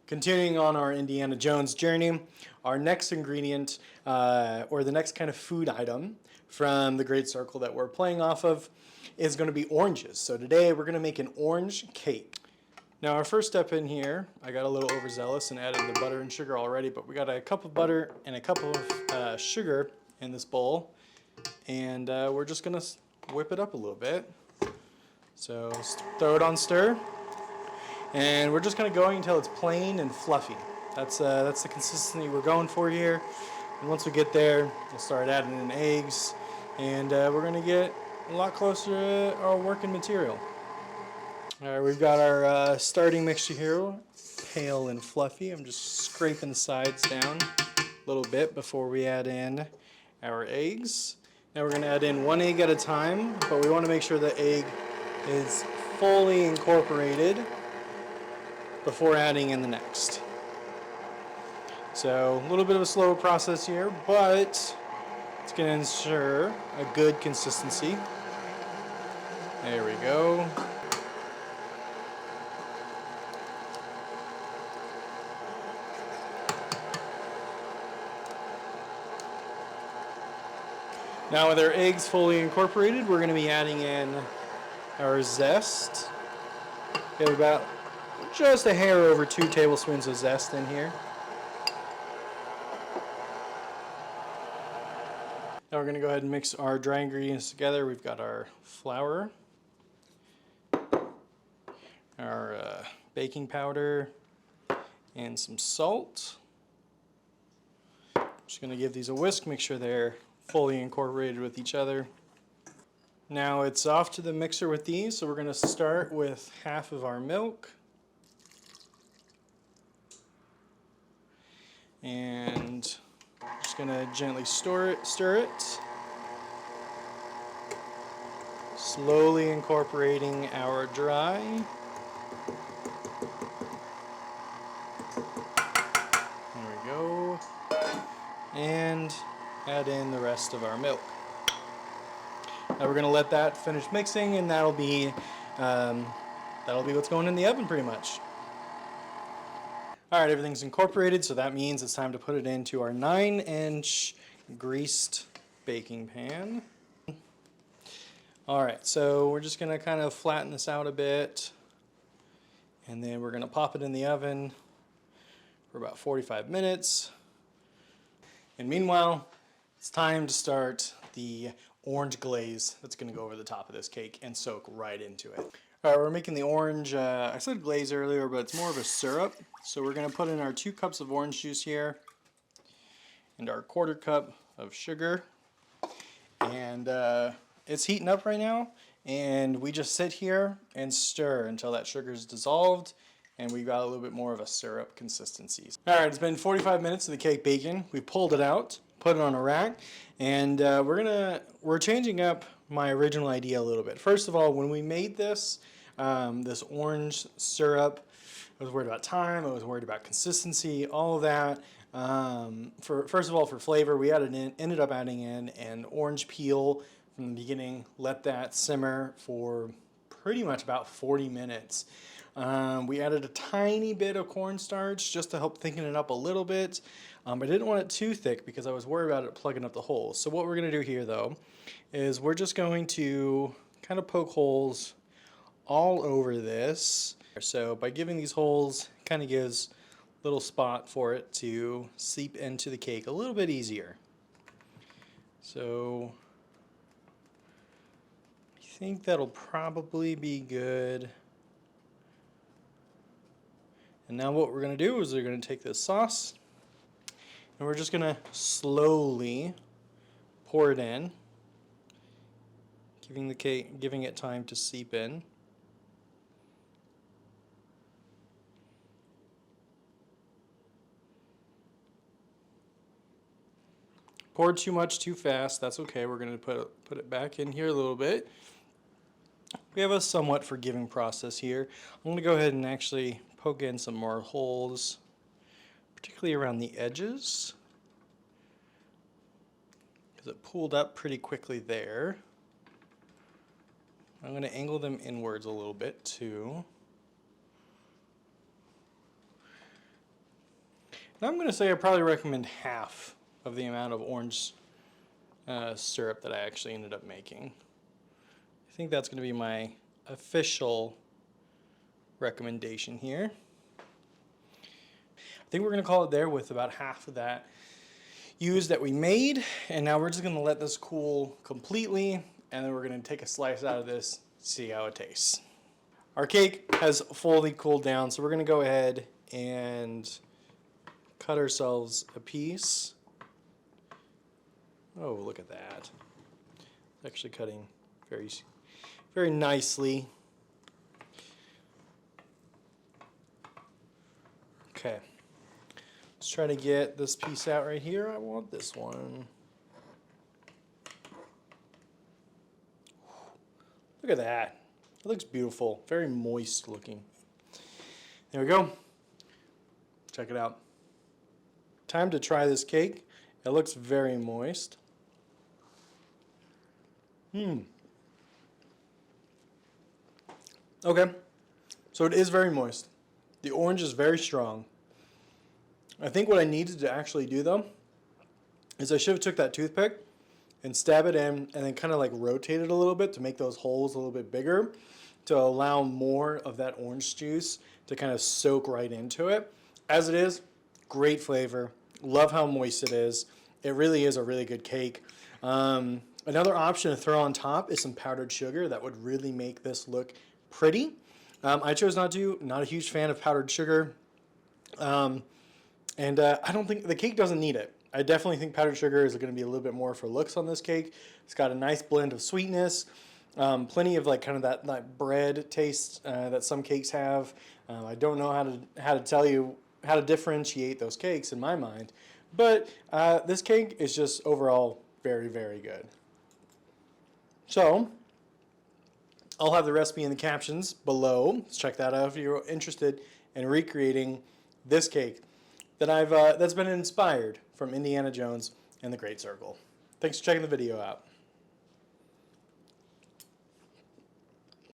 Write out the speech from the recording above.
Continuing on our Indiana Jones journey, our next ingredient, or the next kind of food item from the Great Circle that we're playing off of is going to be oranges. So today we're going to make an orange cake. Now our first step in here, I got a little overzealous and added the butter and sugar already, but we got a cup of butter and a cup of sugar in this bowl, and we're just going to whip it up a little bit. So throw it on stir. And we're just kind of going until it's plain and fluffy. That's the consistency we're going for here. And once we get there, we'll start adding in eggs, and we're going to get a lot closer to our working material. All right, we've got our starting mixture here, pale and fluffy. I'm just scraping the sides down a little bit before we add in our eggs. Now we're going to add in one egg at a time, but we want to make sure the egg is fully incorporated before adding in the next. So a little bit of a slower process here, but it's going to ensure a good consistency. There we go. Now with our eggs fully incorporated, we're going to be adding in our zest. We have about just a hair over 2 tablespoons of zest in here. Now we're going to go ahead and mix our dry ingredients together. We've got our flour, our baking powder, and some salt. Just going to give these a whisk, make sure they're fully incorporated with each other. Now it's off to the mixer with these, so we're going to start with half of our milk. And just going to gently stir it, slowly incorporating our dry. There we go. And add in the rest of our milk. Now we're going to let that finish mixing, and that'll be what's going in the oven pretty much. All right, everything's incorporated, so that means it's time to put it into our 9-inch greased baking pan. All right, so we're just gonna kind of flatten this out a bit, and then we're gonna pop it in the oven for about 45 minutes. And meanwhile, it's time to start the orange glaze that's gonna go over the top of this cake and soak right into it. All right, we're making the orange, I said glaze earlier, but it's more of a syrup. So we're going to put in our 2 cups of orange juice here and our 1/4 cup of sugar. And it's heating up right now, and we just sit here and stir until that sugar is dissolved and we got a little bit more of a syrup consistency. All right, it's been 45 minutes of the cake baking. We pulled it out, put it on a rack, and we're changing up my original idea a little bit. First of all, when we made this orange syrup, I was worried about time, I was worried about consistency, all of that. First of all, for flavor, we ended up adding in an orange peel from the beginning, let that simmer for pretty much about 40 minutes. We added a tiny bit of cornstarch just to help thicken it up a little bit. I didn't want it too thick because I was worried about it plugging up the holes. So what we're going to do here, though, is we're just going to kind of poke holes all over this. So by giving these holes, it kind of gives a little spot for it to seep into the cake a little bit easier. So I think that'll probably be good. And now what we're going to do is we're going to take this sauce and we're just going to slowly pour it in, giving it time to seep in. Poured too much too fast, that's okay. We're going to put it back in here a little bit. We have a somewhat forgiving process here. I'm going to go ahead and actually poke in some more holes, particularly around the edges, because it pooled up pretty quickly there. I'm going to angle them inwards a little bit too. And I'm going to say I probably recommend half of the amount of orange syrup that I actually ended up making. I think that's going to be my official recommendation here. I think we're going to call it there with about half of that used that we made. And now we're just going to let this cool completely, and then we're going to take a slice out of this, see how it tastes. Our cake has fully cooled down, so we're going to go ahead and cut ourselves a piece. Oh, look at that. It's actually cutting very, very nicely. Okay. Let's try to get this piece out right here. I want this one. Look at that. It looks beautiful. Very moist looking. There we go. Check it out. Time to try this cake. It looks very moist. Okay. So it is very moist. The orange is very strong. I think what I needed to actually do though is I should have took that toothpick and stab it in and then kind of like rotate it a little bit to make those holes a little bit bigger to allow more of that orange juice to kind of soak right into it. As it is, great flavor. Love how moist it is. It really is a really good cake. Another option to throw on top is some powdered sugar. That would really make this look pretty. I chose not to. Not a huge fan of powdered sugar. I don't think the cake doesn't need it. I definitely think powdered sugar is going to be a little bit more for looks on this cake. It's got a nice blend of sweetness, plenty of like kind of that bread taste that some cakes have. I don't know how to tell you how to differentiate those cakes in my mind, but this cake is just overall very, very good. So I'll have the recipe in the captions below. Let's check that out if you're interested in recreating this cake that that's been inspired from Indiana Jones and the Great Circle. Thanks for checking the video out.